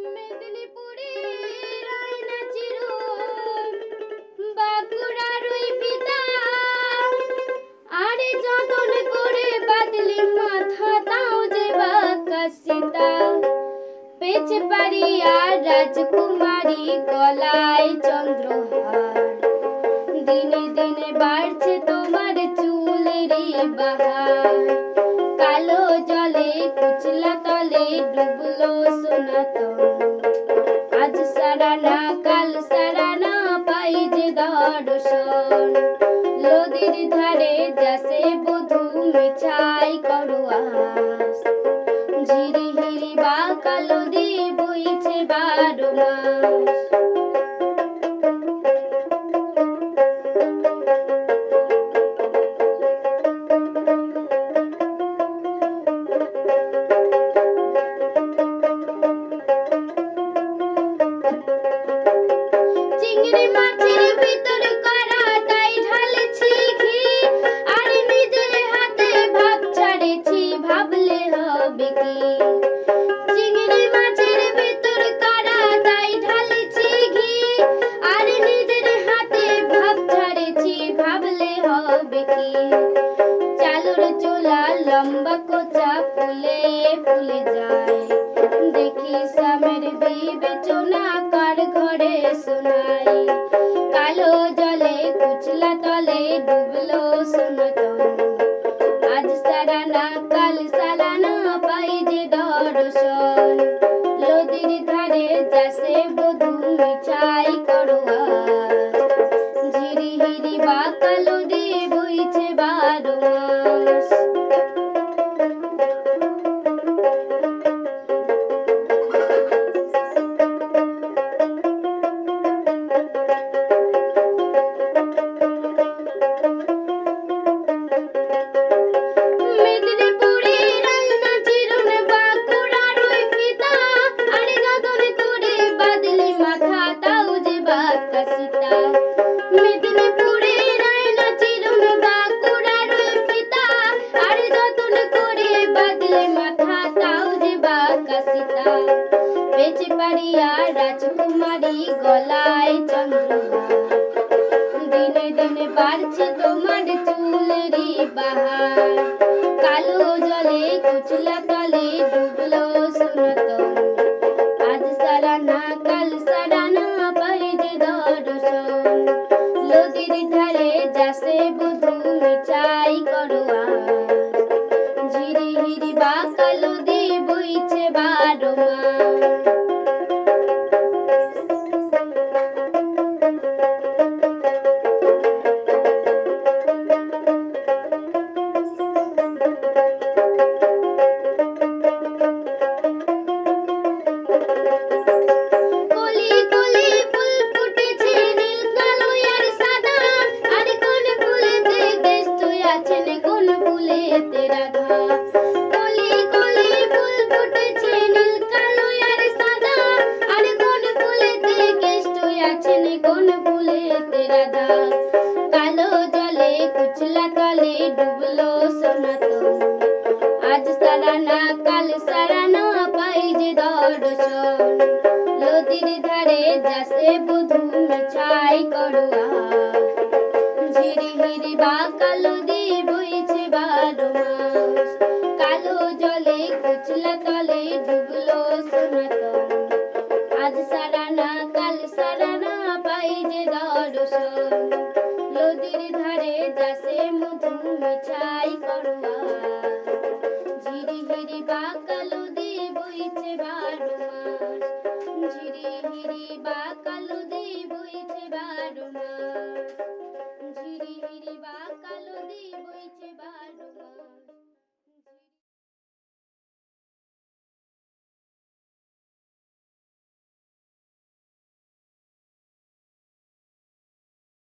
মেদিনীপুরের আয়না চিরুন বাঁকুড়ার ওই পিতা আরে যতন করে বাদলি মাথা তাও যে বাঁকা সীতা পেছে পারি আর রাজকুমারী গলায় চন্দ্রহার দিনে দিনে বাড়ছে তোমার চুলেরই বাহার কালো জলে কুচলা তলে ডুবলো সনাতন আজ সারা না কাল সারা না পাই যে দর্শন নদীর ধারে যাসে বধূ মিছাই করো আস ঝিরি হিরি বা কালো দিয়ে বইছে 12 মাস চিংড়ি মাছের ভিতর করা তাই ঢালেছি ঘি আর নিজের হাতে ভাব ছাড়েছি ভাবলে হবে কি চিংড়ি মাছের ভিতর করা তাই ঢালেছি ঘি আর নিজের হাতে ভাব ছাড়েছি ভাবলে হবে কি চালুর চোলা লম্বা কোচা ফুলে ফুলে যায় দেখি সামের বিবেচনা কার ঘরে শোনাই কালো জলে কুচলা তলে ডুবলো সনাতন আজ সারা না কাল সারা না পাই যে দর্শন নদীর ধারে যাসে বধূ মিছাই করো আজ ঝিরি হিরি বা কালো দিয়ে বইছে 12 মাস মেদিনীপুরের আয়না চিরুন বাঁকুড়ার ওই পিতা আরে যতন করে বাদলি মাথা তাও যে বাঁকা সীতা মেদিনীপুরের আয়না চিরুন বাঁকুড়ার ওই পিতা আরে যতন করে বাদলি মাথা তাও যে বাঁকা সীতা পেছে পারি আর রাজকুমারী গলায় চন্দ্রহার দিনে দিনে বাড়ছে তোমার চুলেরই বাহার কালো জলে কুচলা তলে ডুবলো সনাতন আজ সারা না কাল সারা না পাই যে দর্শন নদীর ধারে যাসে বধূ মিছাই করো আজ ঝিরি হিরি বা কালো দিয়ে বইছে 12 মাস কলি কলি ফুল ফুটেছে নীল কালো আর সাদা আর কোন ফুলেতে কেষ্ট আছেন কোন ফুলেতে রাধা কলি কলি ফুল ফুটেছে নীল কালো আর সাদা আর কোন ফুলেতে কেষ্ট আছেন কোন ফুলেতে রাধা কালো জলে কুচলা তলে ডুবলো সনাতন আজ সারা না কাল সারা না পাই যে দর্শন নদীর ধারে যাসে বধূ মিছাই করো আজ ঝিরি হিরি বা কালো দিয়ে বইছে 12 মাস কালো জলে কুচলা তলে ডুবলো সনাতন আজ সারা না কাল সারা না পাই যে দর্শন নদীর ধারে যাসে মধু মিছাই করো আজ ঝিরি হিরি বা কালো দিয়ে বইছে 12 মাস ঝিরি হিরি বা কালো দিয়ে বইছে 12 মাস।